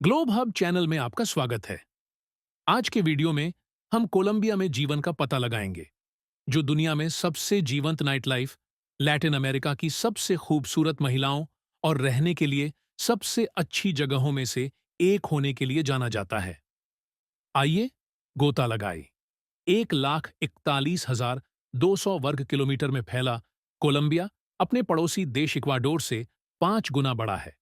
Globe hub channel में आपका स्वागत है। आज के वीडियो में हम कोलंबिया में जीवन का पता लगाएंगे, जो दुनिया में सबसे जीवंत नाइट लाइफ, लैटिन अमेरिका की सबसे खूबसूरत महिलाओं और रहने के लिए सबसे अच्छी जगहों में से एक होने के लिए जाना जाता है। आइए गोता लगाए। 1,41,200 वर्ग किलोमीटर में फैला कोलंबिया अपने पड़ोसी देश इक्वाडोर से 5 गुना बड़ा है।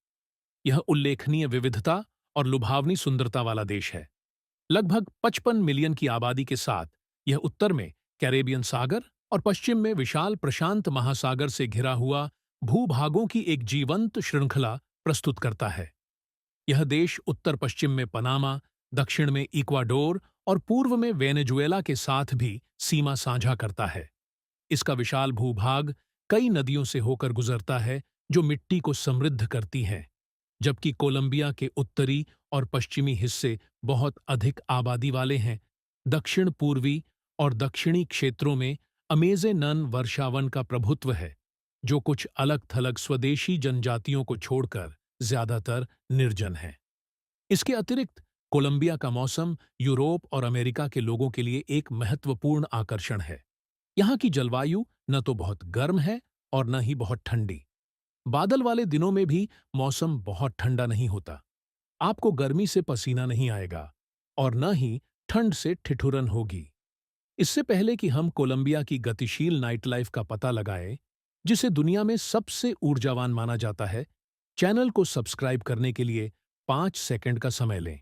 यह उल्लेखनीय विविधता और लुभावनी सुंदरता वाला देश है। लगभग 55 मिलियन की आबादी के साथ यह उत्तर में कैरेबियन सागर और पश्चिम में विशाल प्रशांत महासागर से घिरा हुआ भूभागों की एक जीवंत श्रृंखला प्रस्तुत करता है। यह देश उत्तर पश्चिम में पनामा, दक्षिण में इक्वाडोर और पूर्व में वेनेजुएला के साथ भी सीमा साझा करता है। इसका विशाल भूभाग कई नदियों से होकर गुजरता है, जो मिट्टी को समृद्ध करती हैं, जबकि कोलंबिया के उत्तरी और पश्चिमी हिस्से बहुत अधिक आबादी वाले हैं। दक्षिण पूर्वी और दक्षिणी क्षेत्रों में अमेज़ेनन वर्षावन का प्रभुत्व है, जो कुछ अलग-थलग स्वदेशी जनजातियों को छोड़कर ज्यादातर निर्जन है। इसके अतिरिक्त कोलंबिया का मौसम यूरोप और अमेरिका के लोगों के लिए एक महत्वपूर्ण आकर्षण है। यहाँ की जलवायु न तो बहुत गर्म है और न ही बहुत ठंडी। बादल वाले दिनों में भी मौसम बहुत ठंडा नहीं होता। आपको गर्मी से पसीना नहीं आएगा और न ही ठंड से ठिठुरन होगी। इससे पहले कि हम कोलंबिया की गतिशील नाइट लाइफ का पता लगाएं, जिसे दुनिया में सबसे ऊर्जावान माना जाता है, चैनल को सब्सक्राइब करने के लिए 5 सेकंड का समय लें।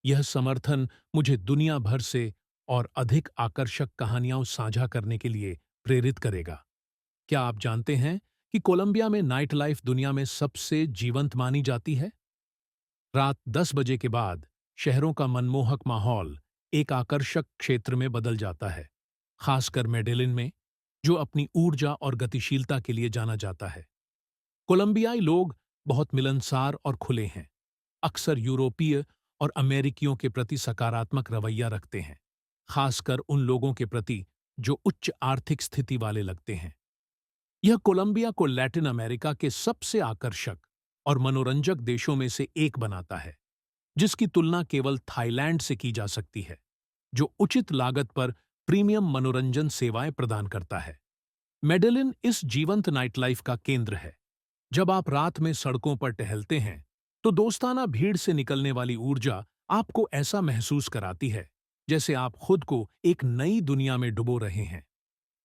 यह समर्थन मुझे दुनिया भर से और अधिक आकर्षक कहानियां साझा करने के लिए प्रेरित करेगा। क्या आप जानते हैं कि कोलंबिया में नाइट लाइफ दुनिया में सबसे जीवंत मानी जाती है? रात 10 बजे के बाद शहरों का मनमोहक माहौल एक आकर्षक क्षेत्र में बदल जाता है, खासकर मेडेलिन में, जो अपनी ऊर्जा और गतिशीलता के लिए जाना जाता है। कोलंबियाई लोग बहुत मिलनसार और खुले हैं, अक्सर यूरोपीय और अमेरिकियों के प्रति सकारात्मक रवैया रखते हैं, खासकर उन लोगों के प्रति जो उच्च आर्थिक स्थिति वाले लगते हैं। यह कोलंबिया को लैटिन अमेरिका के सबसे आकर्षक और मनोरंजक देशों में से एक बनाता है, जिसकी तुलना केवल थाईलैंड से की जा सकती है, जो उचित लागत पर प्रीमियम मनोरंजन सेवाएं प्रदान करता है। मेडेलिन इस जीवंत नाइट लाइफ का केंद्र है। जब आप रात में सड़कों पर टहलते हैं, तो दोस्ताना भीड़ से निकलने वाली ऊर्जा आपको ऐसा महसूस कराती है जैसे आप खुद को एक नई दुनिया में डुबो रहे हैं।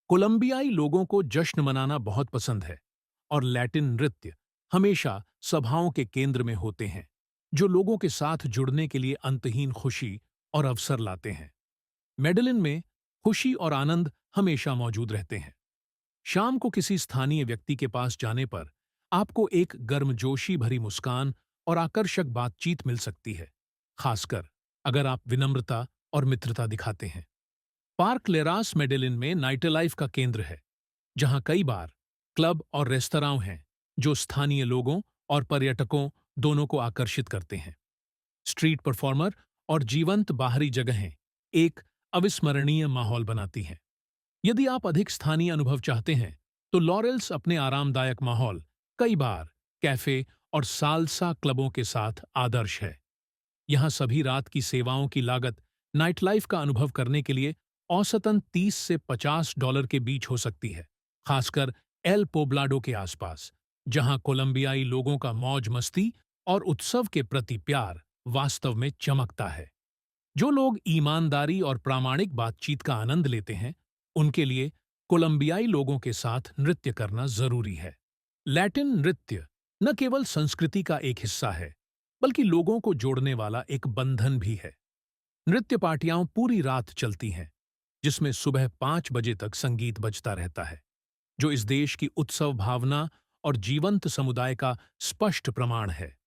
कोलंबियाई लोगों को जश्न मनाना बहुत पसंद है और लैटिन नृत्य हमेशा सभाओं के केंद्र में होते हैं, जो लोगों के साथ जुड़ने के लिए अंतहीन खुशी और अवसर लाते हैं। मेडेलिन में खुशी और आनंद हमेशा मौजूद रहते हैं। शाम को किसी स्थानीय व्यक्ति के पास जाने पर आपको एक गर्मजोशी भरी मुस्कान और आकर्षक बातचीत मिल सकती है, खासकर अगर आप विनम्रता और मित्रता दिखाते हैं। पार्क लेरास मेडेलिन में नाइटलाइफ का केंद्र है, जहां कई बार क्लब और रेस्तरां हैं जो स्थानीय लोगों और पर्यटकों दोनों को आकर्षित करते हैं। स्ट्रीट परफॉर्मर और जीवंत बाहरी जगहें एक अविस्मरणीय माहौल बनाती हैं। यदि आप अधिक स्थानीय अनुभव चाहते हैं, तो लॉरेल्स अपने आरामदायक माहौल, कई बार कैफे और साल्सा क्लबों के साथ आदर्श है। यहाँ सभी रात की सेवाओं की लागत नाइटलाइफ का अनुभव करने के लिए औसतन 30 से $50 के बीच हो सकती है, खासकर एल पोब्लाडो के आसपास, जहाँ कोलंबियाई लोगों का मौज मस्ती और उत्सव के प्रति प्यार वास्तव में चमकता है। जो लोग ईमानदारी और प्रामाणिक बातचीत का आनंद लेते हैं, उनके लिए कोलंबियाई लोगों के साथ नृत्य करना जरूरी है। लैटिन नृत्य न केवल संस्कृति का एक हिस्सा है, बल्कि लोगों को जोड़ने वाला एक बंधन भी है। नृत्य पार्टियां पूरी रात चलती हैं, जिसमें सुबह 5 बजे तक संगीत बजता रहता है, जो इस देश की उत्सव भावना और जीवंत समुदाय का स्पष्ट प्रमाण है।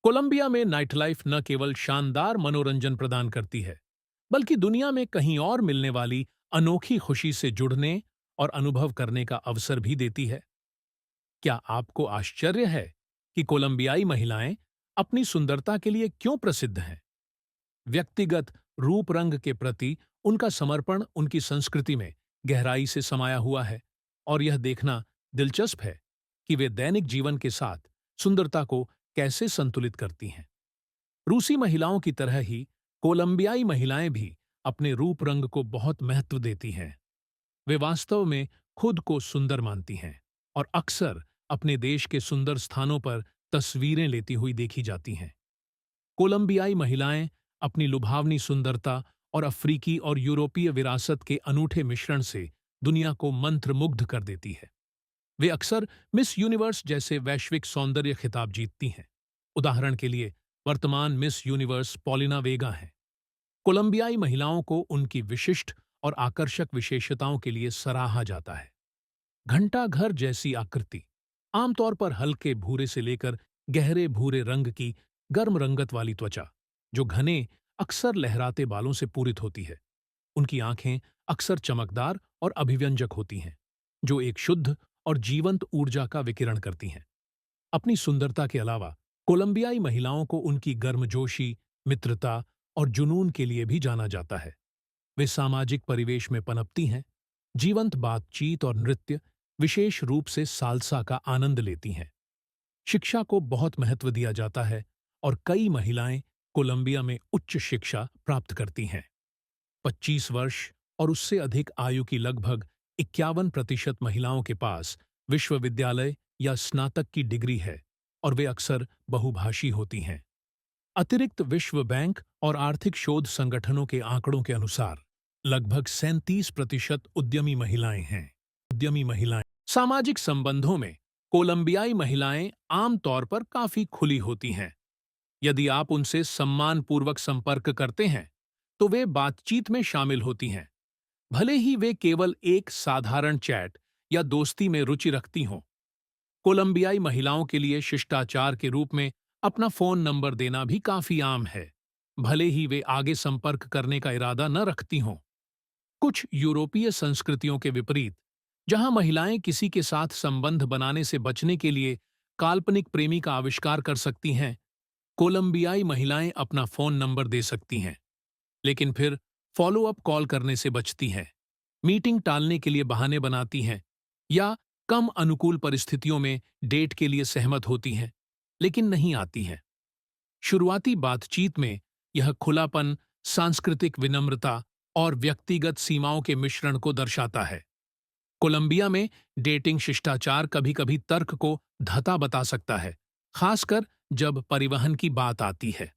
कोलंबिया में नाइटलाइफ न केवल शानदार मनोरंजन प्रदान करती है, बल्कि दुनिया में कहीं और मिलने वाली अनोखी खुशी से जुड़ने और अनुभव करने का अवसर भी देती है। क्या आपको आश्चर्य है कि कोलंबियाई महिलाएं अपनी सुंदरता के लिए क्यों प्रसिद्ध हैं? व्यक्तिगत रूप रंग के प्रति उनका समर्पण उनकी संस्कृति में गहराई से समाया हुआ है, और यह देखना दिलचस्प है कि वे दैनिक जीवन के साथ सुंदरता को कैसे संतुलित करती हैं। रूसी महिलाओं की तरह ही कोलंबियाई महिलाएं भी अपने रूप रंग को बहुत महत्व देती हैं। वे वास्तव में खुद को सुंदर मानती हैं और अक्सर अपने देश के सुंदर स्थानों पर तस्वीरें लेती हुई देखी जाती हैं। कोलंबियाई महिलाएं अपनी लुभावनी सुंदरता और अफ्रीकी और यूरोपीय विरासत के अनूठे मिश्रण से दुनिया को मंत्रमुग्ध कर देती है। वे अक्सर मिस यूनिवर्स जैसे वैश्विक सौंदर्य खिताब जीतती हैं। उदाहरण के लिए वर्तमान मिस यूनिवर्स पॉलिना वेगा हैं। कोलंबियाई महिलाओं को उनकी विशिष्ट और आकर्षक विशेषताओं के लिए सराहा जाता है। घंटा घर जैसी आकृति, आमतौर पर हल्के भूरे से लेकर गहरे भूरे रंग की गर्म रंगत वाली त्वचा, जो घने अक्सर लहराते बालों से पूरित होती है। उनकी आंखें अक्सर चमकदार और अभिव्यंजक होती हैं, जो एक शुद्ध और जीवंत ऊर्जा का विकिरण करती हैं। अपनी सुंदरता के अलावा कोलंबियाई महिलाओं को उनकी गर्मजोशी, मित्रता और जुनून के लिए भी जाना जाता है। वे सामाजिक परिवेश में पनपती हैं, जीवंत बातचीत और नृत्य, विशेष रूप से साल्सा का आनंद लेती हैं। शिक्षा को बहुत महत्व दिया जाता है और कई महिलाएं कोलंबिया में उच्च शिक्षा प्राप्त करती हैं। 25 वर्ष और उससे अधिक आयु की लगभग 51% महिलाओं के पास विश्वविद्यालय या स्नातक की डिग्री है और वे अक्सर बहुभाषी होती हैं। अतिरिक्त विश्व बैंक और आर्थिक शोध संगठनों के आंकड़ों के अनुसार लगभग 37% उद्यमी महिलाएं हैं। उद्यमी महिलाएं सामाजिक संबंधों में कोलंबियाई महिलाएं आमतौर पर काफी खुली होती हैं। यदि आप उनसे सम्मानपूर्वक संपर्क करते हैं, तो वे बातचीत में शामिल होती हैं, भले ही वे केवल एक साधारण चैट या दोस्ती में रुचि रखती हों। कोलंबियाई महिलाओं के लिए शिष्टाचार के रूप में अपना फोन नंबर देना भी काफी आम है, भले ही वे आगे संपर्क करने का इरादा न रखती हों। कुछ यूरोपीय संस्कृतियों के विपरीत, जहां महिलाएं किसी के साथ संबंध बनाने से बचने के लिए काल्पनिक प्रेमी का आविष्कार कर सकती हैं, कोलंबियाई महिलाएं अपना फोन नंबर दे सकती हैं, लेकिन फिर फॉलो अप कॉल करने से बचती हैं, मीटिंग टालने के लिए बहाने बनाती हैं या कम अनुकूल परिस्थितियों में डेट के लिए सहमत होती हैं, लेकिन नहीं आती हैं। शुरुआती बातचीत में यह खुलापन, सांस्कृतिक विनम्रता और व्यक्तिगत सीमाओं के मिश्रण को दर्शाता है। कोलंबिया में डेटिंग शिष्टाचार कभी-कभी तर्क को धता बता सकता है, खासकर जब परिवहन की बात आती है।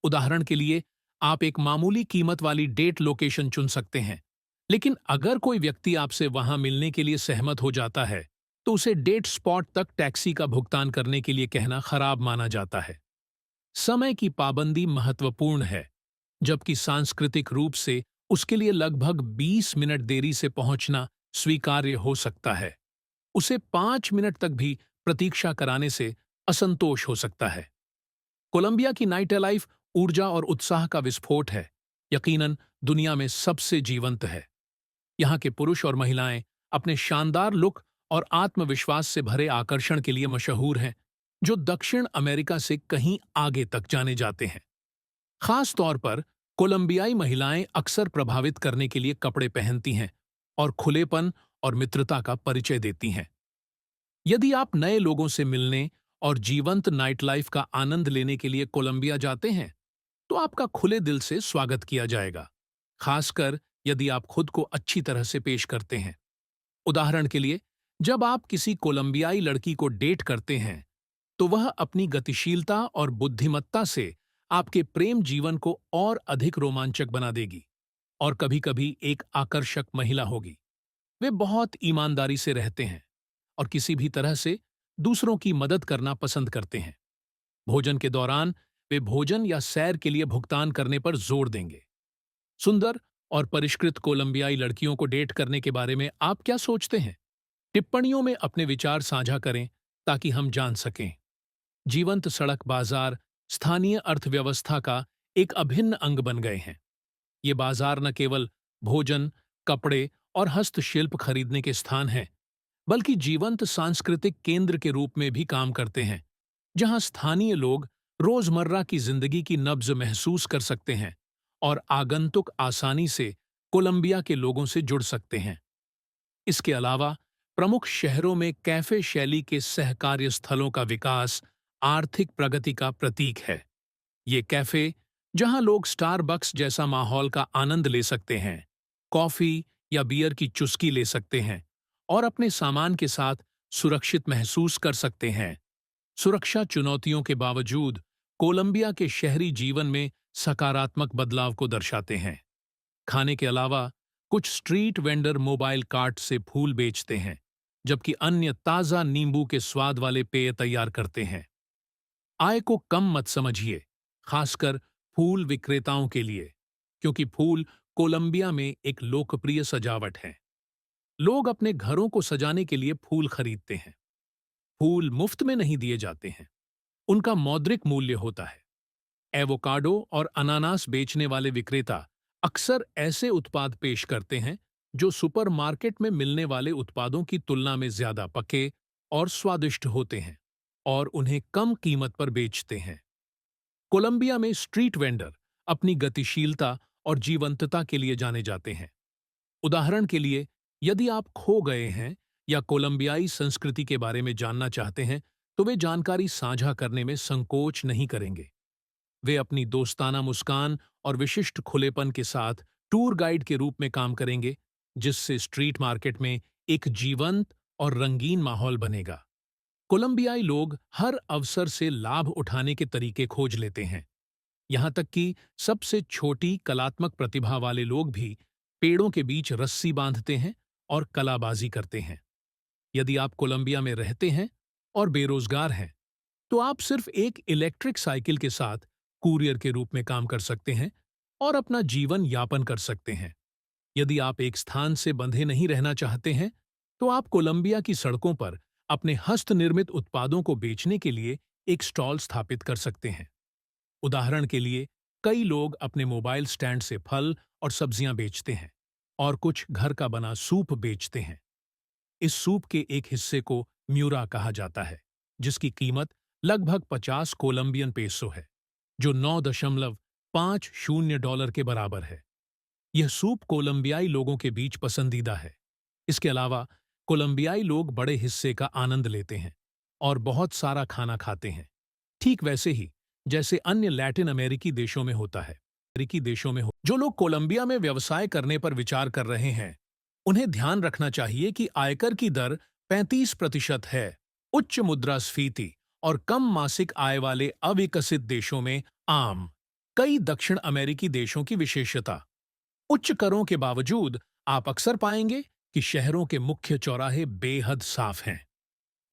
उदाहरण के लिए, आप एक मामूली कीमत वाली डेट लोकेशन चुन सकते हैं, लेकिन अगर कोई व्यक्ति आपसे वहां मिलने के लिए सहमत हो जाता है, तो उसे डेट स्पॉट तक टैक्सी का भुगतान करने के लिए कहना खराब माना जाता है। समय की पाबंदी महत्वपूर्ण है, जबकि सांस्कृतिक रूप से उसके लिए लगभग 20 मिनट देरी से पहुंचना स्वीकार्य हो सकता है। उसे 5 मिनट तक भी प्रतीक्षा कराने से असंतोष हो सकता है। कोलंबिया की नाइट लाइफ ऊर्जा और उत्साह का विस्फोट है, यकीनन दुनिया में सबसे जीवंत है। यहाँ के पुरुष और महिलाएं अपने शानदार लुक और आत्मविश्वास से भरे आकर्षण के लिए मशहूर हैं, जो दक्षिण अमेरिका से कहीं आगे तक जाने जाते हैं। खास तौर पर कोलंबियाई महिलाएं अक्सर प्रभावित करने के लिए कपड़े पहनती हैं और खुलेपन और मित्रता का परिचय देती हैं। यदि आप नए लोगों से मिलने और जीवंत नाइट लाइफ का आनंद लेने के लिए कोलंबिया जाते हैं, तो आपका खुले दिल से स्वागत किया जाएगा, खासकर यदि आप खुद को अच्छी तरह से पेश करते हैं। उदाहरण के लिए, जब आप किसी कोलंबियाई लड़की को डेट करते हैं, तो वह अपनी गतिशीलता और बुद्धिमत्ता से आपके प्रेम जीवन को और अधिक रोमांचक बना देगी और कभी-कभी एक आकर्षक महिला होगी। वे बहुत ईमानदारी से रहते हैं और किसी भी तरह से दूसरों की मदद करना पसंद करते हैं। भोजन के दौरान वे भोजन या सैर के लिए भुगतान करने पर जोर देंगे। सुंदर और परिष्कृत कोलंबियाई लड़कियों को डेट करने के बारे में आप क्या सोचते हैं? टिप्पणियों में अपने विचार साझा करें ताकि हम जान सकें। जीवंत सड़क बाजार स्थानीय अर्थव्यवस्था का एक अभिन्न अंग बन गए हैं। ये बाजार न केवल भोजन, कपड़े और हस्तशिल्प खरीदने के स्थान हैं, बल्कि जीवंत सांस्कृतिक केंद्र के रूप में भी काम करते हैं, जहां स्थानीय लोग रोजमर्रा की जिंदगी की नब्ज महसूस कर सकते हैं और आगंतुक आसानी से कोलंबिया के लोगों से जुड़ सकते हैं। इसके अलावा प्रमुख शहरों में कैफे शैली के सहकार्य स्थलों का विकास आर्थिक प्रगति का प्रतीक है। ये कैफे, जहां लोग स्टारबक्स जैसा माहौल का आनंद ले सकते हैं, कॉफी या बियर की चुस्की ले सकते हैं और अपने सामान के साथ सुरक्षित महसूस कर सकते हैं। सुरक्षा चुनौतियों के बावजूद कोलंबिया के शहरी जीवन में सकारात्मक बदलाव को दर्शाते हैं। खाने के अलावा कुछ स्ट्रीट वेंडर मोबाइल कार्ट से फूल बेचते हैं, जबकि अन्य ताज़ा नींबू के स्वाद वाले पेय तैयार करते हैं। आय को कम मत समझिए, खासकर फूल विक्रेताओं के लिए, क्योंकि फूल कोलंबिया में एक लोकप्रिय सजावट है। लोग अपने घरों को सजाने के लिए फूल खरीदते हैं। फूल मुफ्त में नहीं दिए जाते हैं, उनका मौद्रिक मूल्य होता है। एवोकाडो और अनानास बेचने वाले विक्रेता अक्सर ऐसे उत्पाद पेश करते हैं जो सुपरमार्केट में मिलने वाले उत्पादों की तुलना में ज्यादा पके और स्वादिष्ट होते हैं और उन्हें कम कीमत पर बेचते हैं। कोलंबिया में स्ट्रीट वेंडर अपनी गतिशीलता और जीवंतता के लिए जाने जाते हैं। उदाहरण के लिए, यदि आप खो गए हैं या कोलंबियाई संस्कृति के बारे में जानना चाहते हैं, तो वे जानकारी साझा करने में संकोच नहीं करेंगे। वे अपनी दोस्ताना मुस्कान और विशिष्ट खुलेपन के साथ टूर गाइड के रूप में काम करेंगे, जिससे स्ट्रीट मार्केट में एक जीवंत और रंगीन माहौल बनेगा। कोलंबियाई लोग हर अवसर से लाभ उठाने के तरीके खोज लेते हैं। यहाँ तक कि सबसे छोटी कलात्मक प्रतिभा वाले लोग भी पेड़ों के बीच रस्सी बांधते हैं और कलाबाजी करते हैं। यदि आप कोलंबिया में रहते हैं और बेरोजगार हैं, तो आप सिर्फ एक इलेक्ट्रिक साइकिल के साथ कुरियर के रूप में काम कर सकते हैं और अपना जीवन यापन कर सकते हैं। यदि आप एक स्थान से बंधे नहीं रहना चाहते हैं, तो आप कोलंबिया की सड़कों पर अपने हस्तनिर्मित उत्पादों को बेचने के लिए एक स्टॉल स्थापित कर सकते हैं। उदाहरण के लिए, कई लोग अपने मोबाइल स्टैंड से फल और सब्जियां बेचते हैं और कुछ घर का बना सूप बेचते हैं। इस सूप के एक हिस्से को म्यूरा कहा जाता है, जिसकी कीमत लगभग 50 कोलंबियन पेसो है, जो 9.50 डॉलर के बराबर है। यह सूप कोलंबियाई लोगों के बीच पसंदीदा है। इसके अलावा कोलंबियाई लोग बड़े हिस्से का आनंद लेते हैं और बहुत सारा खाना खाते हैं, ठीक वैसे ही जैसे अन्य लैटिन अमेरिकी देशों में होता है। जो लोग कोलंबिया में व्यवसाय करने पर विचार कर रहे हैं, उन्हें ध्यान रखना चाहिए कि आयकर की दर 35% है। उच्च मुद्रास्फीति और कम मासिक आय वाले अविकसित देशों में आम कई दक्षिण अमेरिकी देशों की विशेषता। उच्च करों के बावजूद आप अक्सर पाएंगे कि शहरों के मुख्य चौराहे बेहद साफ हैं।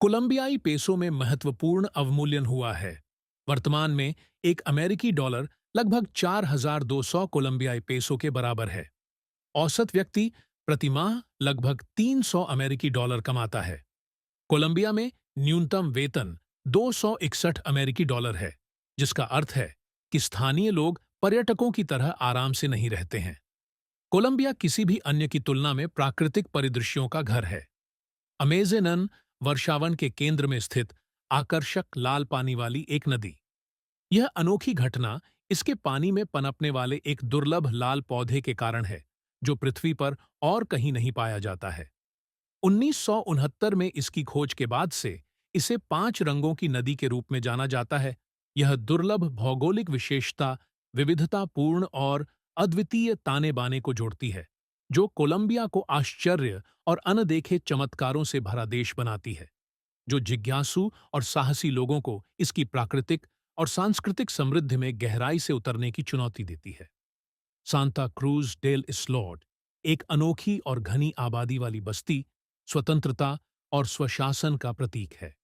कोलंबियाई पेसो में महत्वपूर्ण अवमूल्यन हुआ है। वर्तमान में एक अमेरिकी डॉलर लगभग 4,200 कोलंबियाई पेसो के बराबर है। औसत व्यक्ति प्रति माह लगभग 300 अमेरिकी डॉलर कमाता है। कोलंबिया में न्यूनतम वेतन 261 अमेरिकी डॉलर है, जिसका अर्थ है कि स्थानीय लोग पर्यटकों की तरह आराम से नहीं रहते हैं। कोलंबिया किसी भी अन्य की तुलना में प्राकृतिक परिदृश्यों का घर है। अमेज़नन वर्षावन के केंद्र में स्थित आकर्षक लाल पानी वाली एक नदी। यह अनोखी घटना इसके पानी में पनपने वाले एक दुर्लभ लाल पौधे के कारण है, जो पृथ्वी पर और कहीं नहीं पाया जाता है। 1969 में इसकी खोज के बाद से इसे 5 रंगों की नदी के रूप में जाना जाता है। यह दुर्लभ भौगोलिक विशेषता विविधतापूर्ण और अद्वितीय ताने बाने को जोड़ती है, जो कोलंबिया को आश्चर्य और अनदेखे चमत्कारों से भरा देश बनाती है, जो जिज्ञासु और साहसी लोगों को इसकी प्राकृतिक और सांस्कृतिक समृद्धि में गहराई से उतरने की चुनौती देती है। सांता क्रूज डेल इस्लोड एक अनोखी और घनी आबादी वाली बस्ती, स्वतंत्रता और स्वशासन का प्रतीक है।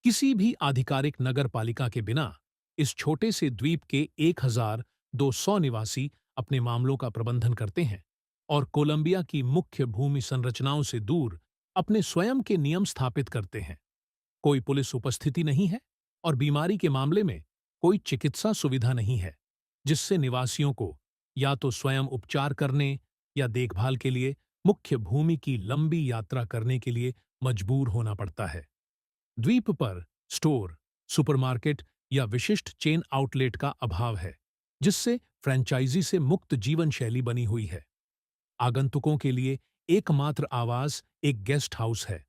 किसी भी आधिकारिक नगर पालिका के बिना इस छोटे से द्वीप के 1,200 निवासी अपने मामलों का प्रबंधन करते हैं और कोलंबिया की मुख्य भूमि संरचनाओं से दूर अपने स्वयं के नियम स्थापित करते हैं। कोई पुलिस उपस्थिति नहीं है और बीमारी के मामले में कोई चिकित्सा सुविधा नहीं है, जिससे निवासियों को या तो स्वयं उपचार करने या देखभाल के लिए मुख्य भूमि की लंबी यात्रा करने के लिए मजबूर होना पड़ता है। द्वीप पर स्टोर, सुपरमार्केट या विशिष्ट चेन आउटलेट का अभाव है, जिससे फ्रेंचाइजी से मुक्त जीवन शैली बनी हुई है। आगंतुकों के लिए एकमात्र आवास एक गेस्ट हाउस है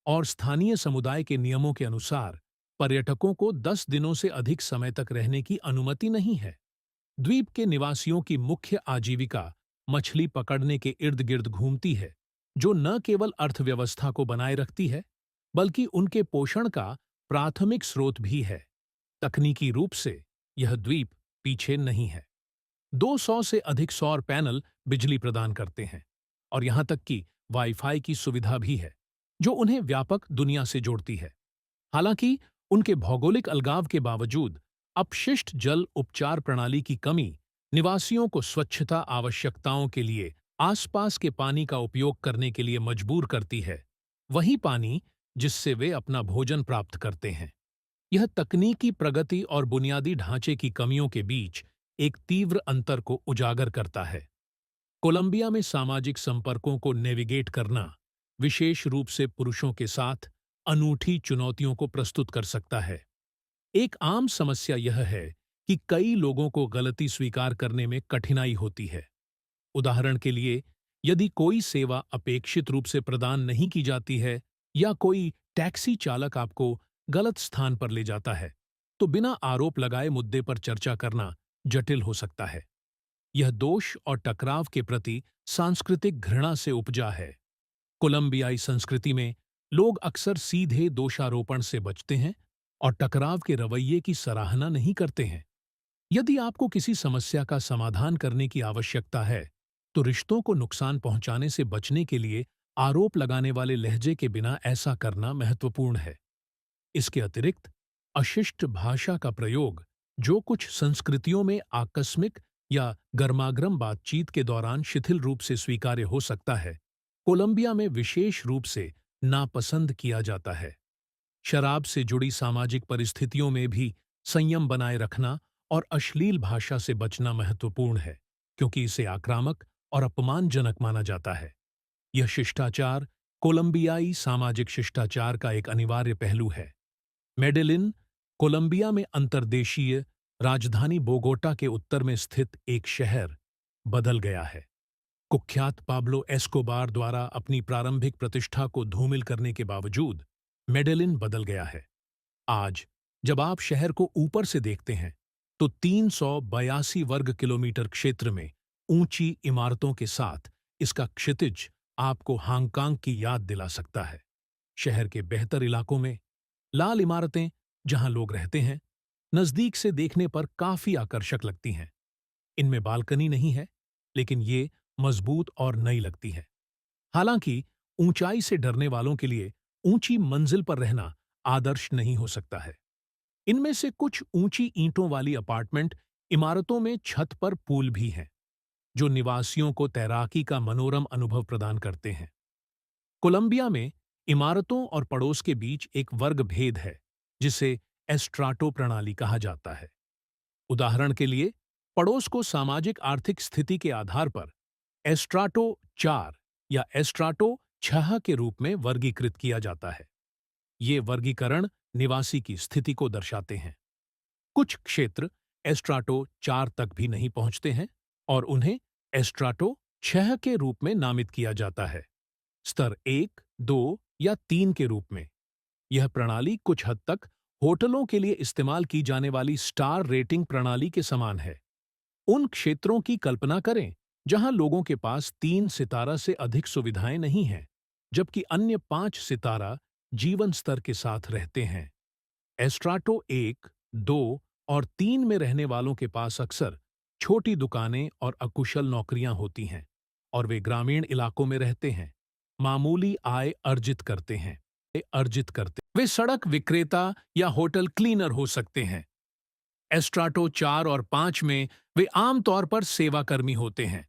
और स्थानीय समुदाय के नियमों के अनुसार पर्यटकों को 10 दिनों से अधिक समय तक रहने की अनुमति नहीं है। द्वीप के निवासियों की मुख्य आजीविका मछली पकड़ने के इर्द गिर्द घूमती है, जो न केवल अर्थव्यवस्था को बनाए रखती है, बल्कि उनके पोषण का प्राथमिक स्रोत भी है। तकनीकी रूप से यह द्वीप पीछे नहीं है। 200 से अधिक सौर पैनल बिजली प्रदान करते हैं और यहां तक कि वाईफाई की सुविधा भी है, जो उन्हें व्यापक दुनिया से जोड़ती है। हालांकि उनके भौगोलिक अलगाव के बावजूद अपशिष्ट जल उपचार प्रणाली की कमी निवासियों को स्वच्छता आवश्यकताओं के लिए आसपास के पानी का उपयोग करने के लिए मजबूर करती है, वही पानी जिससे वे अपना भोजन प्राप्त करते हैं। यह तकनीकी प्रगति और बुनियादी ढांचे की कमियों के बीच एक तीव्र अंतर को उजागर करता है। कोलंबिया में सामाजिक संपर्कों को नेविगेट करना, विशेष रूप से पुरुषों के साथ, अनूठी चुनौतियों को प्रस्तुत कर सकता है। एक आम समस्या यह है कि कई लोगों को गलती स्वीकार करने में कठिनाई होती है। उदाहरण के लिए, यदि कोई सेवा अपेक्षित रूप से प्रदान नहीं की जाती है या कोई टैक्सी चालक आपको गलत स्थान पर ले जाता है, तो बिना आरोप लगाए मुद्दे पर चर्चा करना जटिल हो सकता है। यह दोष और टकराव के प्रति सांस्कृतिक घृणा से उपजा है। कोलंबियाई संस्कृति में लोग अक्सर सीधे दोषारोपण से बचते हैं और टकराव के रवैये की सराहना नहीं करते हैं। यदि आपको किसी समस्या का समाधान करने की आवश्यकता है, तो रिश्तों को नुकसान पहुंचाने से बचने के लिए आरोप लगाने वाले लहजे के बिना ऐसा करना महत्वपूर्ण है। इसके अतिरिक्त, अशिष्ट भाषा का प्रयोग, जो कुछ संस्कृतियों में आकस्मिक या गर्मागर्म बातचीत के दौरान शिथिल रूप से स्वीकार्य हो सकता है, कोलंबिया में विशेष रूप से नापसंद किया जाता है। शराब से जुड़ी सामाजिक परिस्थितियों में भी संयम बनाए रखना और अश्लील भाषा से बचना महत्वपूर्ण है, क्योंकि इसे आक्रामक और अपमानजनक माना जाता है। यह शिष्टाचार कोलंबियाई सामाजिक शिष्टाचार का एक अनिवार्य पहलू है। मेडेलिन, कोलंबिया में अंतर्देशीय राजधानी बोगोटा के उत्तर में स्थित एक शहर, बदल गया है। कुख्यात पाब्लो एस्कोबार द्वारा अपनी प्रारंभिक प्रतिष्ठा को धूमिल करने के बावजूद मेडेलिन बदल गया है। आज जब आप शहर को ऊपर से देखते हैं, तो 382 वर्ग किलोमीटर क्षेत्र में ऊंची इमारतों के साथ इसका क्षितिज आपको हांगकांग की याद दिला सकता है। शहर के बेहतर इलाकों में लाल इमारतें, जहां लोग रहते हैं, नजदीक से देखने पर काफी आकर्षक लगती हैं। इनमें बालकनी नहीं है, लेकिन ये मजबूत और नई लगती है। हालांकि ऊंचाई से डरने वालों के लिए ऊंची मंजिल पर रहना आदर्श नहीं हो सकता है। इनमें से कुछ ऊंची ईंटों वाली अपार्टमेंट इमारतों में छत पर पूल भी हैं, जो निवासियों को तैराकी का मनोरम अनुभव प्रदान करते हैं। कोलंबिया में इमारतों और पड़ोस के बीच एक वर्ग भेद है, जिसे एस्ट्राटो प्रणाली कहा जाता है। उदाहरण के लिए, पड़ोस को सामाजिक आर्थिक स्थिति के आधार पर एस्ट्राटो 4 या एस्ट्राटो 6 के रूप में वर्गीकृत किया जाता है। ये वर्गीकरण निवासी की स्थिति को दर्शाते हैं। कुछ क्षेत्र एस्ट्राटो 4 तक भी नहीं पहुंचते हैं और उन्हें एस्ट्राटो 6 के रूप में नामित किया जाता है, स्तर 1, 2 या 3 के रूप में। यह प्रणाली कुछ हद तक होटलों के लिए इस्तेमाल की जाने वाली स्टार रेटिंग प्रणाली के समान है। उन क्षेत्रों की कल्पना करें जहां लोगों के पास 3 सितारा से अधिक सुविधाएं नहीं हैं, जबकि अन्य 5 सितारा जीवन स्तर के साथ रहते हैं। एस्ट्राटो 1, 2 और 3 में रहने वालों के पास अक्सर छोटी दुकानें और अकुशल नौकरियां होती हैं, और वे ग्रामीण इलाकों में रहते हैं, मामूली आय अर्जित करते। वे सड़क विक्रेता या होटल क्लीनर हो सकते हैं। एस्ट्राटो 4 और 5 में वे आमतौर पर सेवाकर्मी होते हैं,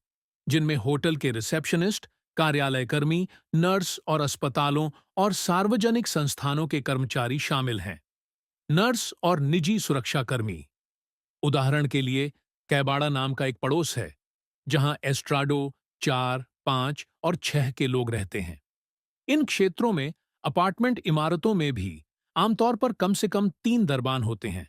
जिनमें होटल के रिसेप्शनिस्ट, कार्यालय कर्मी, नर्स और अस्पतालों और सार्वजनिक संस्थानों के कर्मचारी शामिल हैं। नर्स और निजी सुरक्षाकर्मी, उदाहरण के लिए, कैबाड़ा नाम का एक पड़ोस है, जहां एस्ट्राडो 4, 5 और 6 के लोग रहते हैं। इन क्षेत्रों में अपार्टमेंट इमारतों में भी आमतौर पर कम से कम 3 दरबान होते हैं।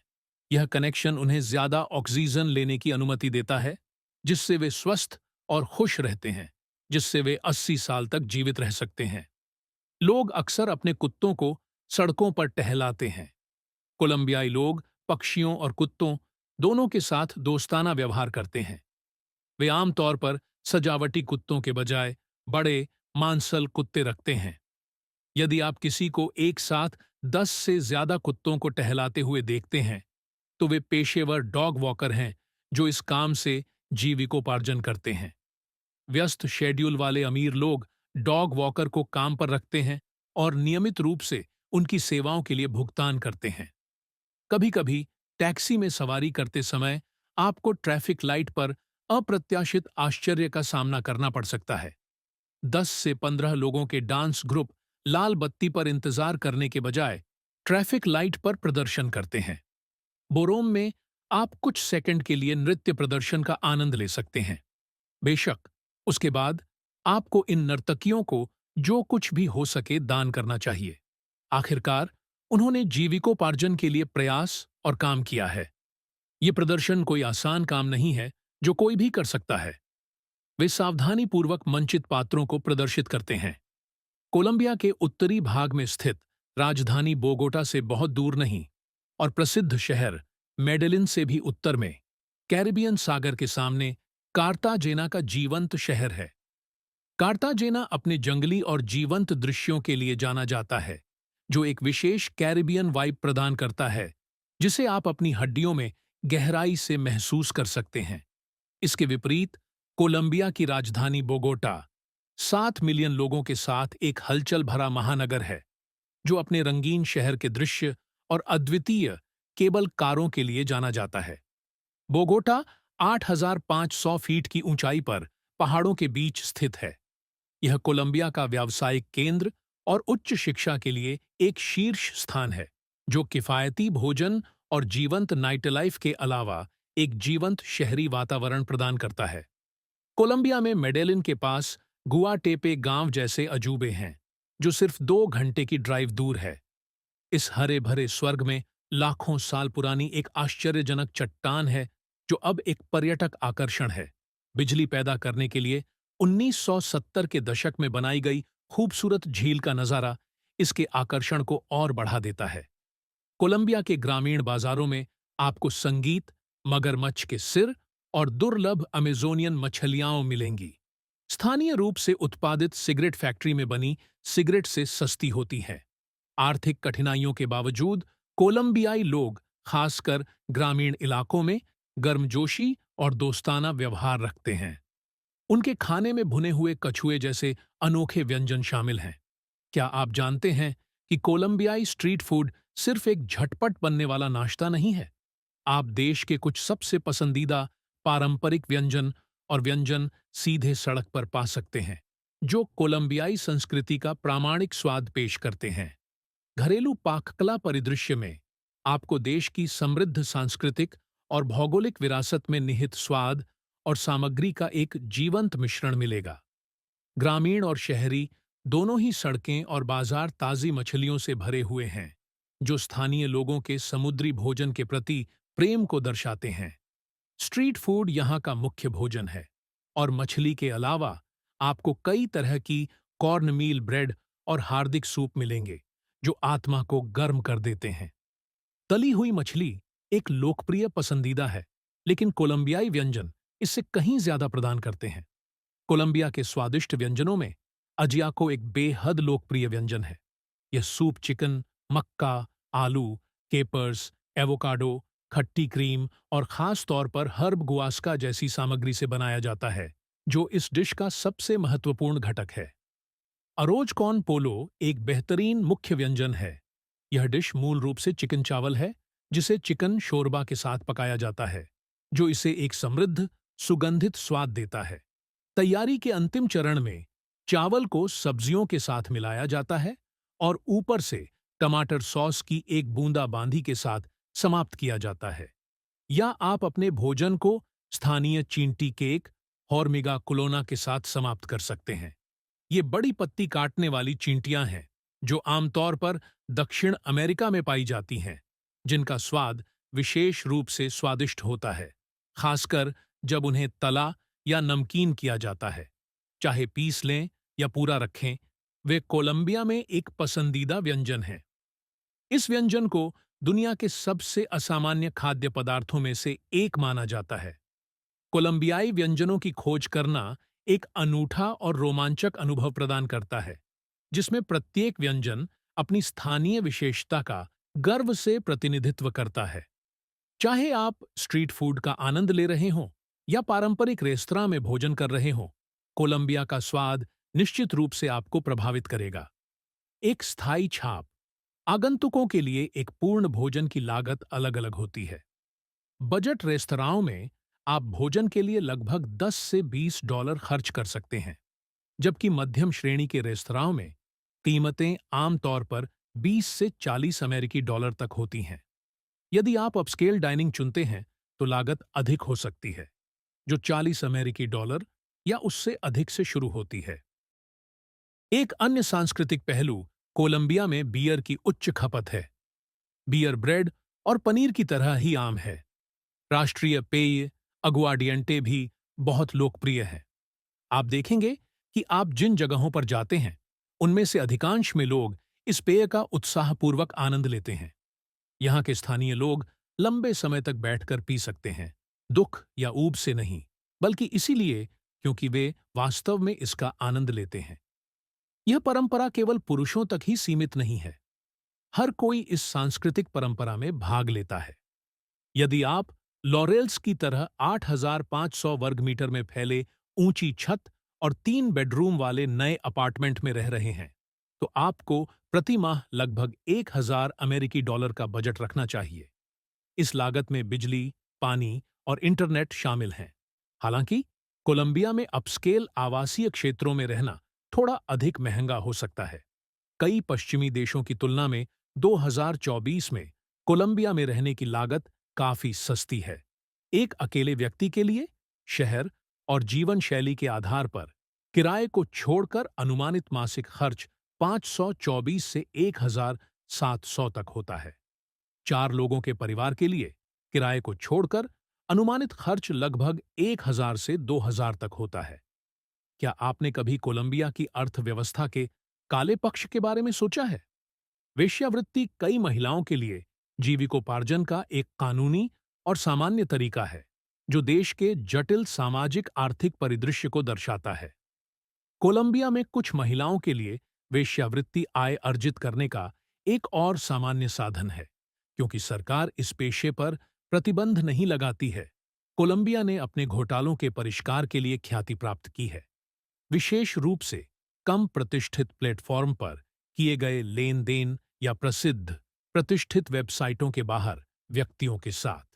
यह कनेक्शन उन्हें ज्यादा ऑक्सीजन लेने की अनुमति देता है, जिससे वे स्वस्थ और खुश रहते हैं, जिससे वे 80 साल तक जीवित रह सकते हैं। लोग अक्सर अपने कुत्तों को सड़कों पर टहलाते हैं। कोलंबियाई लोग पक्षियों और कुत्तों दोनों के साथ दोस्ताना व्यवहार करते हैं। वे आमतौर पर सजावटी कुत्तों के बजाय बड़े मांसल कुत्ते रखते हैं। यदि आप किसी को एक साथ 10 से ज्यादा कुत्तों को टहलाते हुए देखते हैं, तो वे पेशेवर डॉग वॉकर हैं जो इस काम से जीविकोपार्जन करते हैं। व्यस्त शेड्यूल वाले अमीर लोग डॉग वॉकर को काम पर रखते हैं और नियमित रूप से उनकी सेवाओं के लिए भुगतान करते हैं। कभी-कभी टैक्सी में सवारी करते समय आपको ट्रैफिक लाइट पर अप्रत्याशित आश्चर्य का सामना करना पड़ सकता है। 10 से 15 लोगों के डांस ग्रुप लाल बत्ती पर इंतजार करने के बजाय ट्रैफिक लाइट पर प्रदर्शन करते हैं। बोरोम में आप कुछ सेकंड के लिए नृत्य प्रदर्शन का आनंद ले सकते हैं। बेशक, उसके बाद आपको इन नर्तकियों को जो कुछ भी हो सके दान करना चाहिए। आखिरकार, उन्होंने जीविकोपार्जन के लिए प्रयास और काम किया है। ये प्रदर्शन कोई आसान काम नहीं है जो कोई भी कर सकता है। वे सावधानीपूर्वक मंचित पात्रों को प्रदर्शित करते हैं। कोलंबिया के उत्तरी भाग में स्थित राजधानी बोगोटा से बहुत दूर नहीं और प्रसिद्ध शहर मेडेलिन से भी उत्तर में कैरिबियन सागर के सामने कार्ताजेना का जीवंत शहर है। कार्ताजेना अपने जंगली और जीवंत दृश्यों के लिए जाना जाता है, जो एक विशेष कैरिबियन वाइब प्रदान करता है जिसे आप अपनी हड्डियों में गहराई से महसूस कर सकते हैं। इसके विपरीत कोलंबिया की राजधानी बोगोटा 7 मिलियन लोगों के साथ एक हलचल भरा महानगर है, जो अपने रंगीन शहर के दृश्य और अद्वितीय केबल कारों के लिए जाना जाता है। बोगोटा 8,500 फीट की ऊंचाई पर पहाड़ों के बीच स्थित है। यह कोलंबिया का व्यावसायिक केंद्र और उच्च शिक्षा के लिए एक शीर्ष स्थान है, जो किफायती भोजन और जीवंत नाइट लाइफ के अलावा एक जीवंत शहरी वातावरण प्रदान करता है। कोलंबिया में मेडेलिन के पास गुआटेपे गांव जैसे अजूबे हैं, जो सिर्फ 2 घंटे की ड्राइव दूर है। इस हरे भरे स्वर्ग में लाखों साल पुरानी एक आश्चर्यजनक चट्टान है जो अब एक पर्यटक आकर्षण है। बिजली पैदा करने के लिए 1970 के दशक में बनाई गई खूबसूरत झील का नजारा इसके आकर्षण को और बढ़ा देता है। कोलंबिया के ग्रामीण बाजारों में आपको संगीत, मगरमच्छ के सिर और दुर्लभ अमेजोनियन मछलियां मिलेंगी। स्थानीय रूप से उत्पादित सिगरेट फैक्ट्री में बनी सिगरेट से सस्ती होती है। आर्थिक कठिनाइयों के बावजूद कोलंबियाई लोग, खासकर ग्रामीण इलाकों में, गर्मजोशी और दोस्ताना व्यवहार रखते हैं। उनके खाने में भुने हुए कछुए जैसे अनोखे व्यंजन शामिल हैं। क्या आप जानते हैं कि कोलंबियाई स्ट्रीट फूड सिर्फ एक झटपट बनने वाला नाश्ता नहीं है? आप देश के कुछ सबसे पसंदीदा पारंपरिक व्यंजन सीधे सड़क पर पा सकते हैं, जो कोलंबियाई संस्कृति का प्रामाणिक स्वाद पेश करते हैं। घरेलू पाककला परिदृश्य में आपको देश की समृद्ध सांस्कृतिक और भौगोलिक विरासत में निहित स्वाद और सामग्री का एक जीवंत मिश्रण मिलेगा। ग्रामीण और शहरी दोनों ही सड़कें और बाजार ताज़ी मछलियों से भरे हुए हैं, जो स्थानीय लोगों के समुद्री भोजन के प्रति प्रेम को दर्शाते हैं। स्ट्रीट फूड यहाँ का मुख्य भोजन है और मछली के अलावा आपको कई तरह की कॉर्नमील ब्रेड और हार्दिक सूप मिलेंगे, जो आत्मा को गर्म कर देते हैं। तली हुई मछली एक लोकप्रिय पसंदीदा है, लेकिन कोलंबियाई व्यंजन इससे कहीं ज्यादा प्रदान करते हैं। कोलंबिया के स्वादिष्ट व्यंजनों में अजियाको एक बेहद लोकप्रिय व्यंजन है। यह सूप चिकन, मक्का, आलू, केपर्स, एवोकाडो, खट्टी क्रीम और खास तौर पर हर्ब गुआस्का जैसी सामग्री से बनाया जाता है, जो इस डिश का सबसे महत्वपूर्ण घटक है। अरोज कॉर्न पोलो एक बेहतरीन मुख्य व्यंजन है। यह डिश मूल रूप से चिकन चावल है, जिसे चिकन शोरबा के साथ पकाया जाता है, जो इसे एक समृद्ध, सुगंधित स्वाद देता है। तैयारी के अंतिम चरण में चावल को सब्जियों के साथ मिलाया जाता है और ऊपर से टमाटर सॉस की एक बूंदाबांदी के साथ समाप्त किया जाता है। या आप अपने भोजन को स्थानीय चींटी केक, हॉर्मिगा कुलोना के साथ समाप्त कर सकते हैं। ये बड़ी पत्ती काटने वाली चींटियां हैं, जो आमतौर पर दक्षिण अमेरिका में पाई जाती हैं, जिनका स्वाद विशेष रूप से स्वादिष्ट होता है, खासकर जब उन्हें तला या नमकीन किया जाता है। चाहे पीस लें या पूरा रखें, वे कोलंबिया में एक पसंदीदा व्यंजन हैं। इस व्यंजन को दुनिया के सबसे असामान्य खाद्य पदार्थों में से एक माना जाता है। कोलंबियाई व्यंजनों की खोज करना एक अनूठा और रोमांचक अनुभव प्रदान करता है, जिसमें प्रत्येक व्यंजन अपनी स्थानीय विशेषता का गर्व से प्रतिनिधित्व करता है। चाहे आप स्ट्रीट फूड का आनंद ले रहे हों या पारंपरिक रेस्तरां में भोजन कर रहे हों, कोलंबिया का स्वाद निश्चित रूप से आपको प्रभावित करेगा। एक स्थायी छाप। आगंतुकों के लिए एक पूर्ण भोजन की लागत अलग-अलग होती है। बजट रेस्तराओं में आप भोजन के लिए लगभग 10 से $20 खर्च कर सकते हैं, जबकि मध्यम श्रेणी के रेस्तराओं में कीमतें आमतौर पर 20 से 40 अमेरिकी डॉलर तक होती हैं। यदि आप अपस्केल डाइनिंग चुनते हैं, तो लागत अधिक हो सकती है, जो 40 अमेरिकी डॉलर या उससे अधिक से शुरू होती है। एक अन्य सांस्कृतिक पहलू कोलंबिया में बियर की उच्च खपत है। बियर ब्रेड और पनीर की तरह ही आम है। राष्ट्रीय पेय अगुआडियंटे भी बहुत लोकप्रिय है। आप देखेंगे कि आप जिन जगहों पर जाते हैं, उनमें से अधिकांश में लोग इस पेय का उत्साहपूर्वक आनंद लेते हैं। यहाँ के स्थानीय लोग लंबे समय तक बैठकर पी सकते हैं, दुख या ऊब से नहीं, बल्कि इसीलिए क्योंकि वे वास्तव में इसका आनंद लेते हैं। यह परंपरा केवल पुरुषों तक ही सीमित नहीं है। हर कोई इस सांस्कृतिक परंपरा में भाग लेता है। यदि आप लॉरेल्स की तरह 8,500 वर्ग मीटर में फैले ऊंची छत और 3 बेडरूम वाले नए अपार्टमेंट में रह रहे हैं, तो आपको प्रति माह लगभग 1,000 अमेरिकी डॉलर का बजट रखना चाहिए। इस लागत में बिजली, पानी और इंटरनेट शामिल हैं। हालांकि कोलंबिया में अपस्केल आवासीय क्षेत्रों में रहना थोड़ा अधिक महंगा हो सकता है। कई पश्चिमी देशों की तुलना में 2024 में कोलंबिया में रहने की लागत काफी सस्ती है। एक अकेले व्यक्ति के लिए शहर और जीवन शैली के आधार पर किराए को छोड़कर अनुमानित मासिक खर्च 524 से 1,700 तक होता है। 4 लोगों के परिवार के लिए किराए को छोड़कर अनुमानित खर्च लगभग 1,000 से 2,000 तक होता है। क्या आपने कभी कोलंबिया की अर्थव्यवस्था के काले पक्ष के बारे में सोचा है? वेश्यावृत्ति कई महिलाओं के लिए जीविकोपार्जन का एक कानूनी और सामान्य तरीका है, जो देश के जटिल सामाजिक आर्थिक परिदृश्य को दर्शाता है। कोलंबिया में कुछ महिलाओं के लिए वेश्यावृत्ति आय अर्जित करने का एक और सामान्य साधन है, क्योंकि सरकार इस पेशे पर प्रतिबंध नहीं लगाती है। कोलंबिया ने अपने घोटालों के परिष्कार के लिए ख्याति प्राप्त की है, विशेष रूप से कम प्रतिष्ठित प्लेटफॉर्म पर किए गए लेन देन या प्रसिद्ध प्रतिष्ठित वेबसाइटों के बाहर व्यक्तियों के साथ।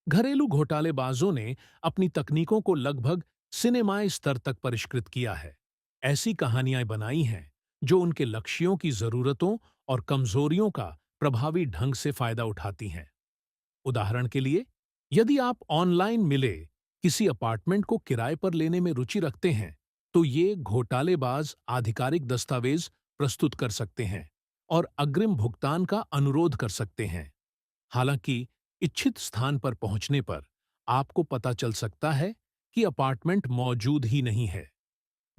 घरेलू घोटालेबाजों ने अपनी तकनीकों को लगभग सिनेमाई स्तर तक परिष्कृत किया है। ऐसी कहानियां बनाई हैं जो उनके लक्ष्यों की जरूरतों और कमजोरियों का प्रभावी ढंग से फायदा उठाती हैं। उदाहरण के लिए, यदि आप ऑनलाइन मिले किसी अपार्टमेंट को किराए पर लेने में रुचि रखते हैं, तो ये घोटालेबाज आधिकारिक दस्तावेज प्रस्तुत कर सकते हैं और अग्रिम भुगतान का अनुरोध कर सकते हैं। हालांकि इच्छित स्थान पर पहुंचने पर आपको पता चल सकता है कि अपार्टमेंट मौजूद ही नहीं है।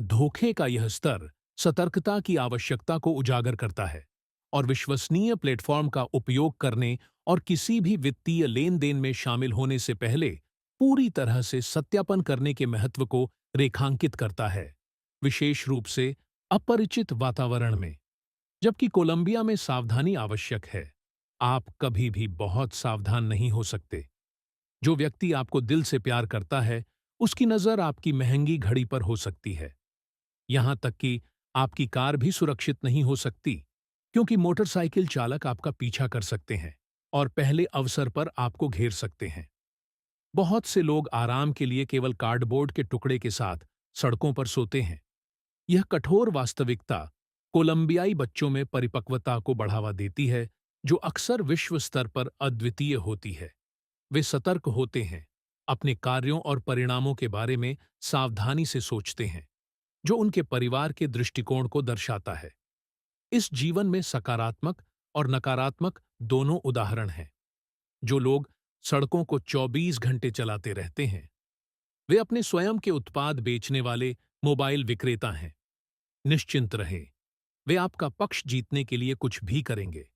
धोखे का यह स्तर सतर्कता की आवश्यकता को उजागर करता है और विश्वसनीय प्लेटफॉर्म का उपयोग करने और किसी भी वित्तीय लेन देन में शामिल होने से पहले पूरी तरह से सत्यापन करने के महत्व को रेखांकित करता है, विशेष रूप से अपरिचित वातावरण में। जबकि कोलंबिया में सावधानी आवश्यक है, आप कभी भी बहुत सावधान नहीं हो सकते। जो व्यक्ति आपको दिल से प्यार करता है, उसकी नजर आपकी महंगी घड़ी पर हो सकती है। यहां तक कि आपकी कार भी सुरक्षित नहीं हो सकती, क्योंकि मोटरसाइकिल चालक आपका पीछा कर सकते हैं और पहले अवसर पर आपको घेर सकते हैं। बहुत से लोग आराम के लिए केवल कार्डबोर्ड के टुकड़े के साथ सड़कों पर सोते हैं। यह कठोर वास्तविकता कोलंबियाई बच्चों में परिपक्वता को बढ़ावा देती है, जो अक्सर विश्व स्तर पर अद्वितीय होती है। वे सतर्क होते हैं, अपने कार्यों और परिणामों के बारे में सावधानी से सोचते हैं, जो उनके परिवार के दृष्टिकोण को दर्शाता है। इस जीवन में सकारात्मक और नकारात्मक दोनों उदाहरण हैं। जो लोग सड़कों को 24 घंटे चलाते रहते हैं, वे अपने स्वयं के उत्पाद बेचने वाले मोबाइल विक्रेता हैं। निश्चिंत रहें, वे आपका पक्ष जीतने के लिए कुछ भी करेंगे।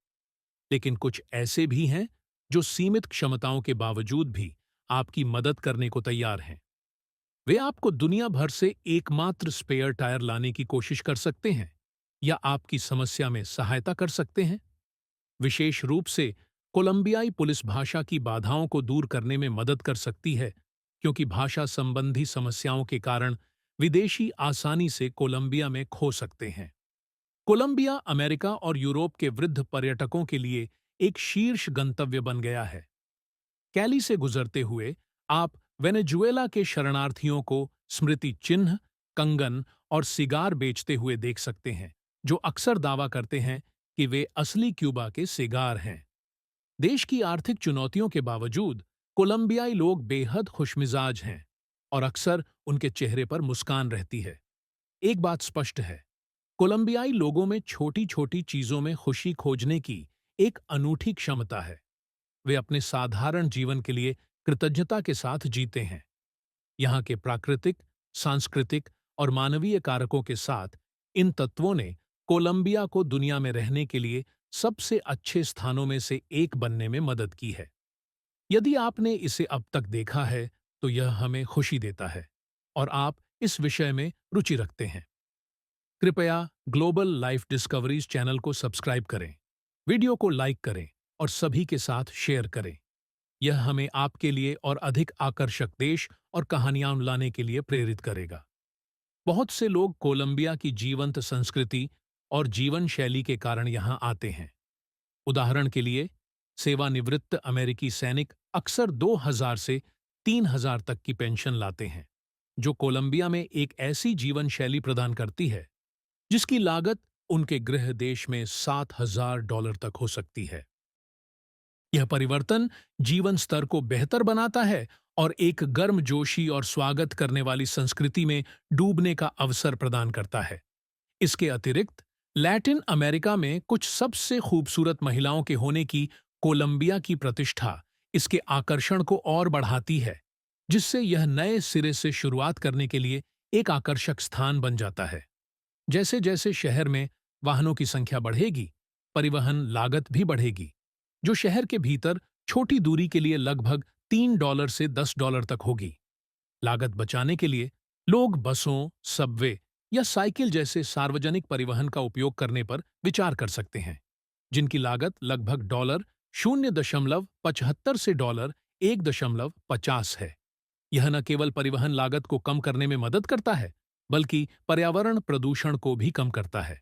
लेकिन कुछ ऐसे भी हैं जो सीमित क्षमताओं के बावजूद भी आपकी मदद करने को तैयार हैं। वे आपको दुनिया भर से एकमात्र स्पेयर टायर लाने की कोशिश कर सकते हैं या आपकी समस्या में सहायता कर सकते हैं। विशेष रूप से कोलंबियाई पुलिस भाषा की बाधाओं को दूर करने में मदद कर सकती है, क्योंकि भाषा संबंधी समस्याओं के कारण विदेशी आसानी से कोलंबिया में खो सकते हैं। कोलंबिया अमेरिका और यूरोप के वृद्ध पर्यटकों के लिए एक शीर्ष गंतव्य बन गया है। कैली से गुजरते हुए आप वेनेजुएला के शरणार्थियों को स्मृति चिन्ह, कंगन और सिगार बेचते हुए देख सकते हैं, जो अक्सर दावा करते हैं कि वे असली क्यूबा के सिगार हैं। देश की आर्थिक चुनौतियों के बावजूद कोलंबियाई लोग बेहद खुशमिजाज हैं और अक्सर उनके चेहरे पर मुस्कान रहती है। एक बात स्पष्ट है, कोलंबियाई लोगों में छोटी-छोटी चीजों में खुशी खोजने की एक अनूठी क्षमता है। वे अपने साधारण जीवन के लिए कृतज्ञता के साथ जीते हैं। यहाँ के प्राकृतिक, सांस्कृतिक और मानवीय कारकों के साथ इन तत्वों ने कोलंबिया को दुनिया में रहने के लिए सबसे अच्छे स्थानों में से एक बनने में मदद की है। यदि आपने इसे अब तक देखा है, तो यह हमें खुशी देता है और आप इस विषय में रुचि रखते हैं। कृपया ग्लोबल लाइफ डिस्कवरीज चैनल को सब्सक्राइब करें, वीडियो को लाइक करें और सभी के साथ शेयर करें। यह हमें आपके लिए और अधिक आकर्षक देश और कहानियां लाने के लिए प्रेरित करेगा। बहुत से लोग कोलंबिया की जीवंत संस्कृति और जीवन शैली के कारण यहां आते हैं। उदाहरण के लिए, सेवानिवृत्त अमेरिकी सैनिक अक्सर 2000 से 3000 तक की पेंशन लाते हैं, जो कोलंबिया में एक ऐसी जीवन शैली प्रदान करती है जिसकी लागत उनके गृह देश में $7000 तक हो सकती है। यह परिवर्तन जीवन स्तर को बेहतर बनाता है और एक गर्मजोशी और स्वागत करने वाली संस्कृति में डूबने का अवसर प्रदान करता है। इसके अतिरिक्त, लैटिन अमेरिका में कुछ सबसे खूबसूरत महिलाओं के होने की कोलंबिया की प्रतिष्ठा इसके आकर्षण को और बढ़ाती है, जिससे यह नए सिरे से शुरुआत करने के लिए एक आकर्षक स्थान बन जाता है। जैसे जैसे शहर में वाहनों की संख्या बढ़ेगी, परिवहन लागत भी बढ़ेगी, जो शहर के भीतर छोटी दूरी के लिए लगभग $3 से $10 तक होगी। लागत बचाने के लिए लोग बसों, सबवे या साइकिल जैसे सार्वजनिक परिवहन का उपयोग करने पर विचार कर सकते हैं, जिनकी लागत लगभग $0.75 से $1.50 है। यह न केवल परिवहन लागत को कम करने में मदद करता है, बल्कि पर्यावरण प्रदूषण को भी कम करता है।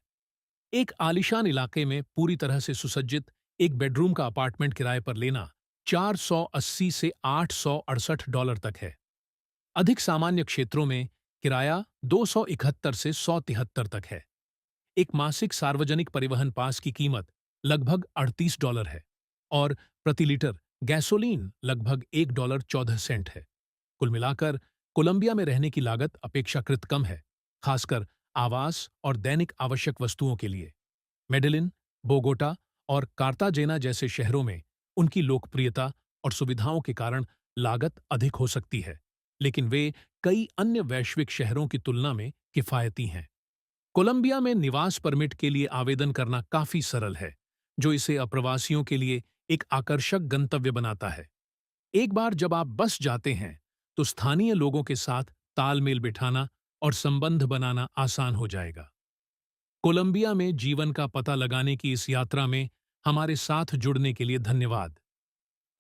एक आलीशान इलाके में पूरी तरह से सुसज्जित एक बेडरूम का अपार्टमेंट किराए पर लेना $480 से $868 तक है। अधिक सामान्य क्षेत्रों में किराया $271 से $173 तक है। एक मासिक सार्वजनिक परिवहन पास की कीमत लगभग $38 है और प्रति लीटर गैसोलीन लगभग $1.14 है। कुल मिलाकर कोलंबिया में रहने की लागत अपेक्षाकृत कम है, खासकर आवास और दैनिक आवश्यक वस्तुओं के लिए। मेडेलिन, बोगोटा और कार्ताजेना जैसे शहरों में उनकी लोकप्रियता और सुविधाओं के कारण लागत अधिक हो सकती है, लेकिन वे कई अन्य वैश्विक शहरों की तुलना में किफायती हैं। कोलंबिया में निवास परमिट के लिए आवेदन करना काफी सरल है, जो इसे अप्रवासियों के लिए एक आकर्षक गंतव्य बनाता है। एक बार जब आप बस जाते हैं, तो स्थानीय लोगों के साथ तालमेल बिठाना और संबंध बनाना आसान हो जाएगा। कोलंबिया में जीवन का पता लगाने की इस यात्रा में हमारे साथ जुड़ने के लिए धन्यवाद।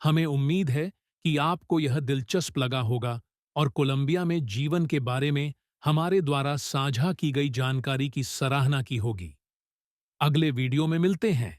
हमें उम्मीद है कि आपको यह दिलचस्प लगा होगा और कोलंबिया में जीवन के बारे में हमारे द्वारा साझा की गई जानकारी की सराहना की होगी। अगले वीडियो में मिलते हैं।